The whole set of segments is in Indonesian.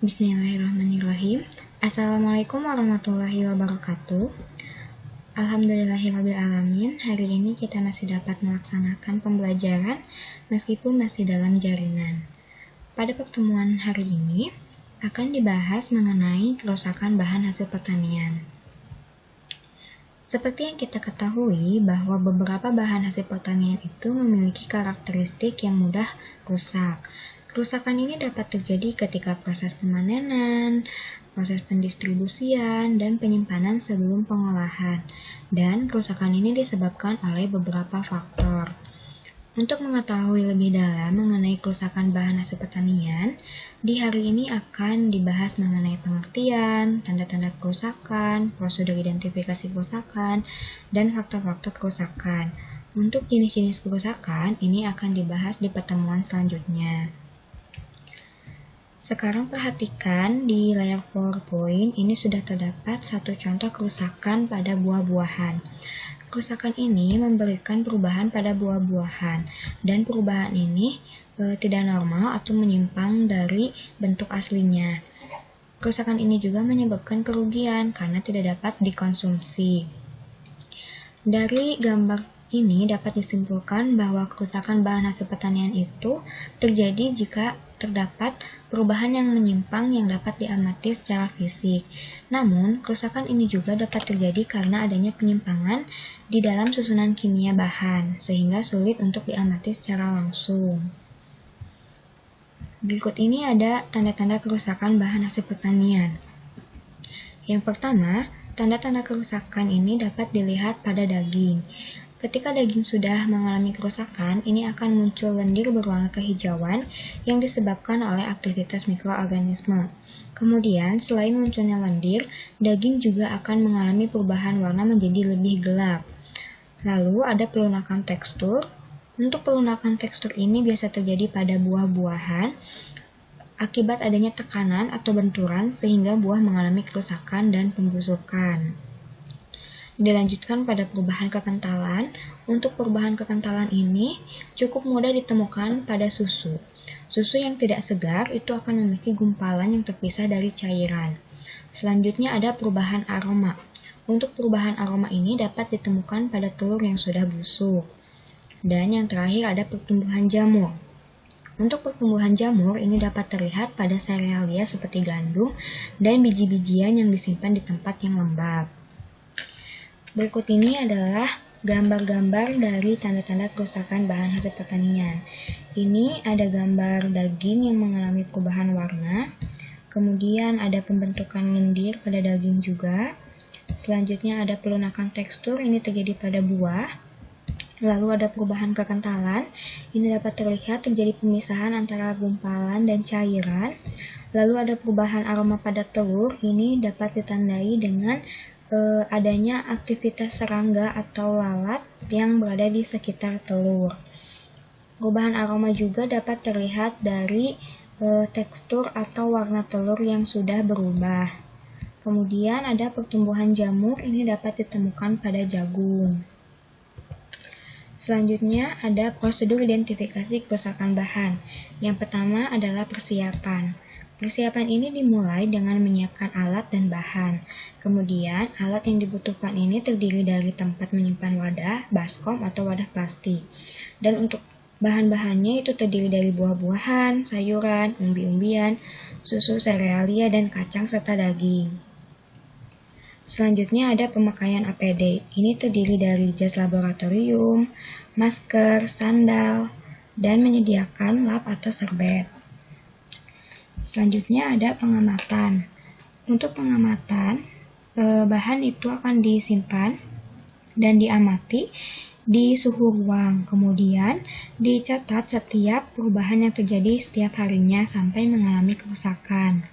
Bismillahirrahmanirrahim. Assalamualaikum warahmatullahi wabarakatuh. Alhamdulillahirrabbilalamin. Hari ini kita masih dapat melaksanakan pembelajaran meskipun masih dalam jaringan. Pada pertemuan hari ini akan dibahas mengenai kerusakan bahan hasil pertanian. Seperti yang kita ketahui bahwa beberapa bahan hasil pertanian itu memiliki karakteristik yang mudah rusak. Kerusakan ini dapat terjadi ketika proses pemanenan, proses pendistribusian, dan penyimpanan sebelum pengolahan. Dan kerusakan ini disebabkan oleh beberapa faktor. Untuk mengetahui lebih dalam mengenai kerusakan bahan hasil pertanian, di hari ini akan dibahas mengenai pengertian, tanda-tanda kerusakan, prosedur identifikasi kerusakan, dan faktor-faktor kerusakan. Untuk jenis-jenis kerusakan, ini akan dibahas di pertemuan selanjutnya. Sekarang perhatikan di layar PowerPoint, ini sudah terdapat satu contoh kerusakan pada buah-buahan. Kerusakan ini memberikan perubahan pada buah-buahan, dan perubahan ini tidak normal atau menyimpang dari bentuk aslinya. Kerusakan ini juga menyebabkan kerugian karena tidak dapat dikonsumsi. Dari gambar ini dapat disimpulkan bahwa kerusakan bahan hasil pertanian itu terjadi jika terdapat perubahan yang menyimpang yang dapat diamati secara fisik. Namun, kerusakan ini juga dapat terjadi karena adanya penyimpangan di dalam susunan kimia bahan, sehingga sulit untuk diamati secara langsung. Berikut ini ada tanda-tanda kerusakan bahan hasil pertanian. Yang pertama, tanda-tanda kerusakan ini dapat dilihat pada daging. Ketika daging sudah mengalami kerusakan, ini akan muncul lendir berwarna kehijauan yang disebabkan oleh aktivitas mikroorganisme. Kemudian, selain munculnya lendir, daging juga akan mengalami perubahan warna menjadi lebih gelap. Lalu, ada pelunakan tekstur. Untuk pelunakan tekstur ini biasa terjadi pada buah-buahan akibat adanya tekanan atau benturan sehingga buah mengalami kerusakan dan pembusukan. Dilanjutkan pada perubahan kekentalan. Untuk perubahan kekentalan ini cukup mudah ditemukan pada susu. Susu yang tidak segar itu akan memiliki gumpalan yang terpisah dari cairan. Selanjutnya ada perubahan aroma. Untuk perubahan aroma ini dapat ditemukan pada telur yang sudah busuk. Dan yang terakhir ada pertumbuhan jamur. Untuk pertumbuhan jamur ini dapat terlihat pada serealia seperti gandum dan biji-bijian yang disimpan di tempat yang lembab. Berikut ini adalah gambar-gambar dari tanda-tanda kerusakan bahan hasil pertanian. Ini ada gambar daging yang mengalami perubahan warna, kemudian ada pembentukan lendir pada daging juga. Selanjutnya ada pelunakan tekstur, ini terjadi pada buah. Lalu ada perubahan kekentalan, ini dapat terlihat terjadi pemisahan antara gumpalan dan cairan. Lalu ada perubahan aroma pada telur, ini dapat ditandai dengan adanya aktivitas serangga atau lalat yang berada di sekitar telur. Perubahan aroma juga dapat terlihat dari tekstur atau warna telur yang sudah berubah. Kemudian ada pertumbuhan jamur, ini dapat ditemukan pada jagung. Selanjutnya ada prosedur identifikasi kerusakan bahan. Yang pertama adalah persiapan. Persiapan ini dimulai dengan menyiapkan alat dan bahan. Kemudian, alat yang dibutuhkan ini terdiri dari tempat menyimpan wadah, baskom, atau wadah plastik. Dan untuk bahan-bahannya itu terdiri dari buah-buahan, sayuran, umbi-umbian, susu serealia, dan kacang serta daging. Selanjutnya ada pemakaian APD. Ini terdiri dari jas laboratorium, masker, sandal, dan menyediakan lap atau serbet. Selanjutnya ada pengamatan. Untuk pengamatan, bahan itu akan disimpan dan diamati di suhu ruang. Kemudian dicatat setiap perubahan yang terjadi setiap harinya sampai mengalami kerusakan.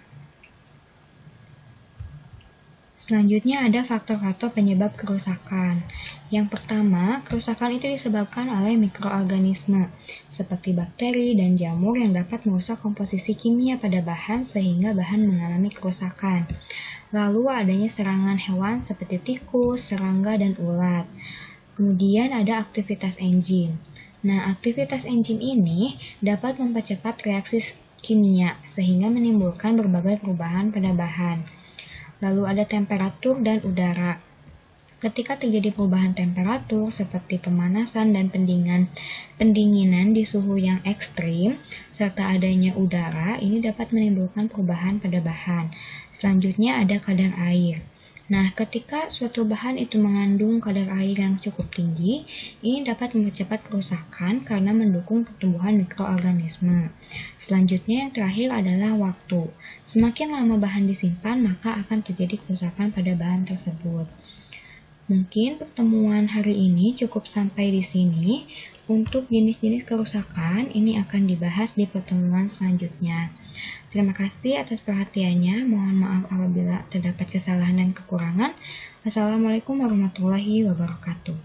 Selanjutnya ada faktor-faktor penyebab kerusakan. Yang pertama, kerusakan itu disebabkan oleh mikroorganisme, seperti bakteri dan jamur yang dapat merusak komposisi kimia pada bahan sehingga bahan mengalami kerusakan. Lalu adanya serangan hewan seperti tikus, serangga, dan ulat. Kemudian ada aktivitas enzim. Nah, aktivitas enzim ini dapat mempercepat reaksi kimia, sehingga menimbulkan berbagai perubahan pada bahan. Lalu ada temperatur dan udara. Ketika terjadi perubahan temperatur seperti pemanasan dan pendinginan di suhu yang ekstrim, serta adanya udara, ini dapat menimbulkan perubahan pada bahan. Selanjutnya ada kadar air. Nah, ketika suatu bahan itu mengandung kadar air yang cukup tinggi, ini dapat mempercepat kerusakan karena mendukung pertumbuhan mikroorganisme. Selanjutnya yang terakhir adalah waktu. Semakin lama bahan disimpan, maka akan terjadi kerusakan pada bahan tersebut. Mungkin pertemuan hari ini cukup sampai di sini. Untuk jenis-jenis kerusakan, ini akan dibahas di pertemuan selanjutnya. Terima kasih atas perhatiannya. Mohon maaf apabila terdapat kesalahan dan kekurangan. Wassalamualaikum warahmatullahi wabarakatuh.